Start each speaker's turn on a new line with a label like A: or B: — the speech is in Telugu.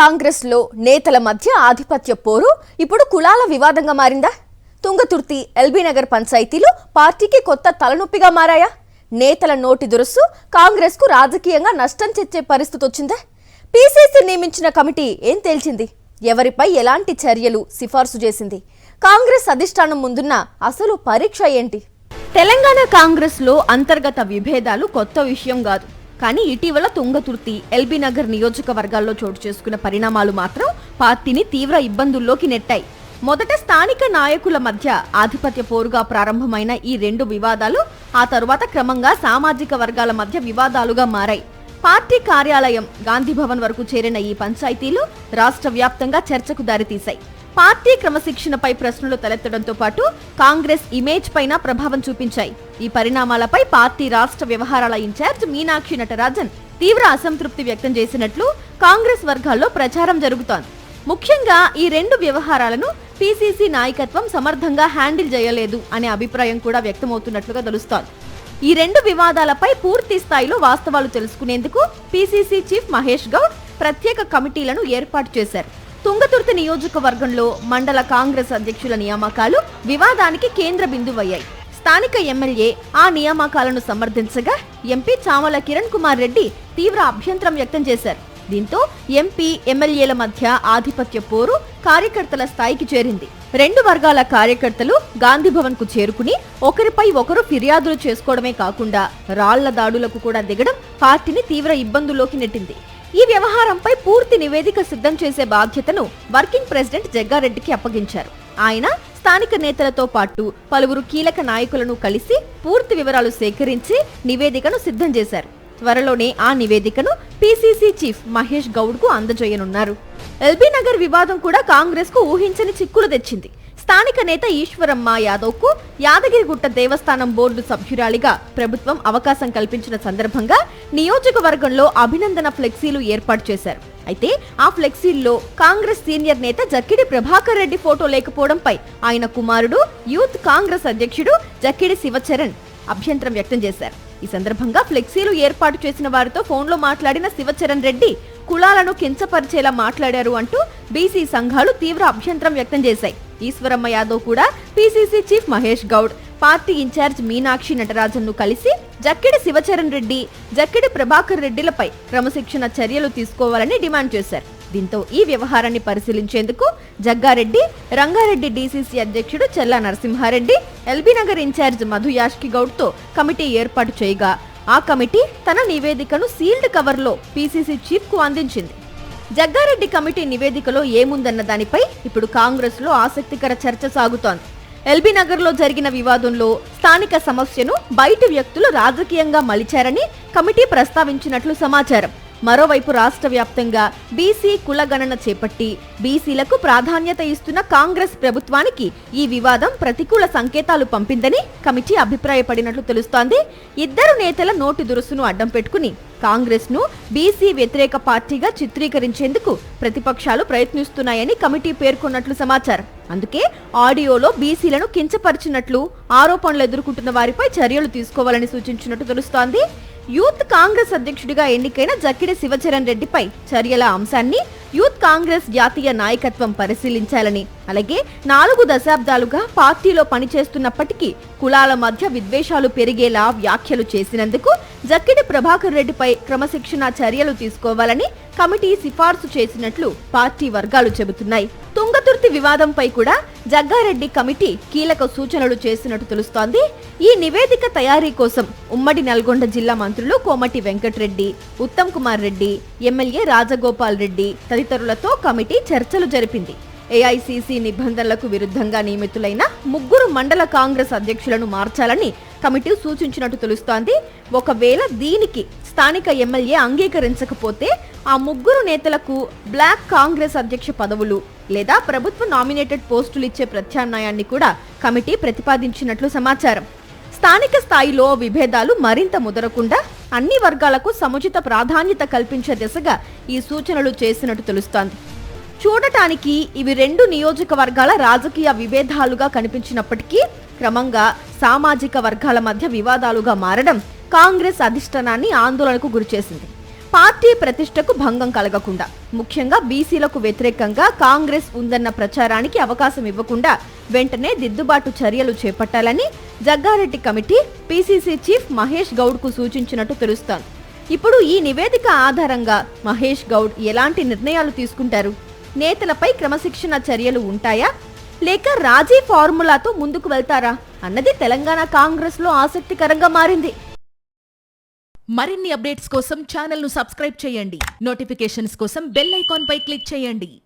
A: కాంగ్రెస్ లో నేతల మధ్య ఆధిపత్య పోరు ఇప్పుడు కులాల వివాదంగా మారిందా? తుంగతుర్తి ఎల్బీ నగర్ పంచాయతీలు పార్టీకి కొత్త తలనొప్పిగా మారాయా? నేతల నోటి దురుసు కాంగ్రెస్ కు రాజకీయంగా నష్టం తెచ్చే పరిస్థితి వచ్చిందా? పీసీసీ నియమించిన కమిటీ ఏం తేల్చింది? ఎవరిపై ఎలాంటి చర్యలు సిఫార్సు చేసింది? కాంగ్రెస్ అధిష్టానం ముందున్న అసలు పరీక్ష ఏంటి? తెలంగాణ కాంగ్రెస్ లో అంతర్గత విభేదాలు కొత్త విషయం కాదు. కానీ ఇటీవల తుంగతుర్తి ఎల్బీ నగర్ నియోజకవర్గాల్లో చోటు చేసుకున్న పరిణామాలు మాత్రం పార్టీని తీవ్ర ఇబ్బందుల్లోకి నెట్టాయి. మొదట స్థానిక నాయకుల మధ్య ఆధిపత్య పోరుగా ప్రారంభమైన ఈ రెండు వివాదాలు ఆ తరువాత క్రమంగా సామాజిక వర్గాల మధ్య వివాదాలుగా మారాయి. పార్టీ కార్యాలయం గాంధీ భవన్ వరకు చేరిన ఈ పంచాయతీలు రాష్ట్ర వ్యాప్తంగా చర్చకు దారితీశాయి. పార్టీ క్రమశిక్షణపై ప్రశ్నలు తలెత్తడంతో పాటు కాంగ్రెస్ ఇమేజ్ పైన ప్రభావం చూపించాయి. ఈ పరిణామాలపై పార్టీ రాష్ట్ర వ్యవహారాల ఇన్ఛార్జ్ మీనాక్షి నటరాజన్ తీవ్ర అసంతృప్తి వ్యక్తం చేసినట్లు కాంగ్రెస్ వర్గాల్లో ప్రచారం జరుగుతోంది. ముఖ్యంగా ఈ రెండు వ్యవహారాలను పీసీసీ నాయకత్వం సమర్థంగా హ్యాండిల్ చేయలేదు అనే అభిప్రాయం కూడా వ్యక్తమవుతున్నట్లుగా తెలుస్తోంది. ఈ రెండు వివాదాలపై పూర్తి స్థాయిలో వాస్తవాలు తెలుసుకునేందుకు పీసీసీ చీఫ్ మహేష్ గౌడ్ ప్రత్యేక కమిటీలను ఏర్పాటు చేశారు. తుంగతుర్తి నియోజకవర్గంలో మండల కాంగ్రెస్ అధ్యక్షుల నియామకాలు వివాదానికి కేంద్ర బిందువయ్యాయి. స్థానిక ఎమ్మెల్యే ఆ నియామకాలను సమర్థించగా ఎంపీ చామల కిరణ్ కుమార్ రెడ్డి తీవ్ర అభ్యంతరం వ్యక్తం చేశారు. దీంతో ఎంపీ ఎమ్మెల్యేల మధ్య ఆధిపత్య పోరు కార్యకర్తల స్థాయికి చేరింది. రెండు వర్గాల కార్యకర్తలు గాంధీ భవన్ కు చేరుకుని ఒకరిపై ఒకరు ఫిర్యాదులు చేసుకోవడమే కాకుండా రాళ్ల దాడులకు కూడా దిగడం పార్టీని తీవ్ర ఇబ్బందుల్లోకి నెట్టింది. ఈ వ్యవహారంపై పూర్తి నివేదిక సిద్ధం చేసే బాధ్యతను వర్కింగ్ ప్రెసిడెంట్ జగ్గారెడ్డికి అప్పగించారు. ఆయన స్థానిక నేతలతో పాటు పలువురు కీలక నాయకులను కలిసి పూర్తి వివరాలు సేకరించి నివేదికను సిద్ధం చేశారు. త్వరలోనే ఆ నివేదికను పీసీసీ చీఫ్ మహేష్ గౌడ్ కు అందజేయనున్నారు. ఎల్బీ నగర్ వివాదం కూడా కాంగ్రెస్ కు ఊహించని చిక్కులు తెచ్చింది. స్థానిక నేత ఈశ్వరమ్మ యాదవ్ కు యాదగిరిగుట్ట దేవస్థానం బోర్డు సభ్యురాలిగా ప్రభుత్వం అవకాశం కల్పించిన సందర్భంగా నియోజకవర్గంలో అభినందన ఫ్లెక్సీలు ఏర్పాటు చేశారు. అయితే ఆ ఫ్లెక్సీల్లో కాంగ్రెస్ సీనియర్ నేత జక్కిడి ప్రభాకర్ రెడ్డి ఫోటో లేకపోవడంపై ఆయన కుమారుడు యూత్ కాంగ్రెస్ అధ్యక్షుడు జక్కిడి శివచరణ్ అభ్యంతరం వ్యక్తం చేశారు. ఈ సందర్భంగా ఫ్లెక్సీలు ఏర్పాటు చేసిన వారితో ఫోన్లో మాట్లాడిన శివచరణ్ రెడ్డి కులాలను కించపరిచేలా మాట్లాడారు అంటూ బీసీ సంఘాలు తీవ్ర అభ్యంతరం వ్యక్తం చేశాయి. ఈశ్వరమ్మ యాదవ్ కూడా PCC chief Mahesh Goud, party incharge Meenakshi Natarajan ను కలిసి జక్కిడి శివచరణ్ రెడ్డి, జక్కిడి ప్రభాకర్ రెడ్డిలపై క్రమశిక్షణ చర్యలు తీసుకోవాలని డిమాండ్ చేశారు. దీంతో ఈ వ్యవహారాన్ని పరిశీలించేందుకు జగ్గారెడ్డి, రంగారెడ్డి డీసీసీ అధ్యక్షుడు చెల్లా నరసింహారెడ్డి, ఎల్బీ నగర్ ఇన్ఛార్జ్ మధు యాష్కి గౌడ్ తో కమిటీ ఏర్పాటు చేయగా ఆ కమిటీ తన నివేదికను సీల్డ్ కవర్ లో పీసీసీ చీఫ్ కు అందించింది. జగ్గారెడ్డి కమిటీ నివేదికలో ఏముందన్న దానిపై ఇప్పుడు కాంగ్రెస్ లో ఆసక్తికర చర్చ సాగుతోంది. ఎల్బీ నగర్ లో జరిగిన వివాదంలో స్థానిక సమస్యను బయటి వ్యక్తులు రాజకీయంగా మలిచారని కమిటీ ప్రస్తావించినట్లు సమాచారం. మరోవైపు రాష్ట్ర వ్యాప్తంగా బీసీ కులగణన చేపట్టి బీసీలకు ప్రాధాన్యత ఇస్తున్న కాంగ్రెస్ ప్రభుత్వానికి ఈ వివాదం ప్రతికూల సంకేతాలు పంపిందని కమిటీ అభిప్రాయపడినట్లు తెలుస్తోంది. ఇద్దరు నేతల నోటి దురుసును అడ్డం పెట్టుకుని కాంగ్రెస్ ను బీసీ వ్యతిరేక పార్టీగా చిత్రీకరించేందుకు ప్రతిపక్షాలు ప్రయత్నిస్తున్నాయని కమిటీ పేర్కొన్నట్లు సమాచారం. అందుకే ఆడియోలో బీసీలను కించపరిచినట్లు ఆరోపణలు ఎదుర్కొంటున్న వారిపై చర్యలు తీసుకోవాలని సూచించినట్టు తెలుస్తోంది. యూత్ కాంగ్రెస్ అధ్యక్షుడిగా ఎన్నికైన జక్కిడి శివచరణ్ రెడ్డిపై చర్యల అంశాన్ని యూత్ కాంగ్రెస్ జాతీయ నాయకత్వం పరిశీలించాలని, అలాగే 4 దశాబ్దాలుగా పార్టీలో పనిచేస్తున్నప్పటికీ కులాల మధ్య విద్వేషాలు పెరిగేలా వ్యాఖ్యలు చేసినందుకు జక్కిడి ప్రభాకర్ రెడ్డిపై క్రమశిక్షణ చర్యలు తీసుకోవాలని కమిటీ సిఫార్సు చేసినట్లు పార్టీ వర్గాలు చెబుతున్నాయి. తుంగతుర్తి వివాదంపై కూడా జగ్గారెడ్డి కమిటీ కీలక సూచనలు చేసినట్టు తెలుస్తోంది. ఈ నివేదిక తయారీ కోసం ఉమ్మడి నల్గొండ జిల్లా మంత్రులు కోమటి వెంకటరెడ్డి, ఉత్తమ్ కుమార్ రెడ్డి, ఎమ్మెల్యే రాజగోపాల్ రెడ్డి తదితరులతో కమిటీ చర్చలు జరిపింది. ఏఐసీసీ నిబంధనలకు విరుద్ధంగా నియమితులైన 3 మండల కాంగ్రెస్ అధ్యక్షులను మార్చాలని కమిటీ సూచించినట్టు తెలుస్తోంది. ఒకవేళ దీనికి స్థానిక ఎమ్మెల్యే అంగీకరించకపోతే ఆ 3 నేతలకు బ్లాక్ కాంగ్రెస్ అధ్యక్ష పదవులు లేదా ప్రభుత్వ నామినేటెడ్ పోస్టులు ఇచ్చే ప్రత్యామ్నాయాన్ని కూడా కమిటీ ప్రతిపాదించినట్లు సమాచారం. స్థానిక స్థాయిలో విభేదాలు మరింత ముదరకుండా అన్ని వర్గాలకు సముచిత ప్రాధాన్యత కల్పించే దిశగా ఈ సూచనలు చేసినట్టు తెలుస్తోంది. చూడటానికి ఇవి రెండు నియోజకవర్గాల రాజకీయ విభేదాలుగా కనిపించినప్పటికీ క్రమంగా సామాజిక వర్గాల మధ్య వివాదాలుగా మారడం కాంగ్రెస్ అధిష్టానాన్ని ఆందోళనకు గురిచేసింది. పార్టీ ప్రతిష్టకు భంగం కలగకుండా, ముఖ్యంగా బీసీలకు వ్యతిరేకంగా కాంగ్రెస్ ఉందన్న ప్రచారానికి అవకాశం ఇవ్వకుండా వెంటనే దిద్దుబాటు చర్యలు చేపట్టాలని Jaggareddy committee PCC chief Mahesh Goud కు సూచించినట్టు తెలుస్తోంది. ఇప్పుడు ఈ నివేదిక ఆధారంగా మహేష్ గౌడ్ ఎలాంటి నిర్ణయాలు తీసుకుంటారు? నేతలపై క్రమశిక్షణ చర్యలు ఉంటాయా లేక రాజీ ఫార్ములాతో ముందుకు వెళ్తారా అన్నది తెలంగాణ కాంగ్రెస్ లో ఆసక్తికరంగా మారింది.
B: మరిన్ని అప్డేట్స్ కోసం ఛానల్ ను సబ్స్క్రైబ్ చేయండి. నోటిఫికేషన్స్ కోసం బెల్ ఐకాన్ పై క్లిక్ చేయండి.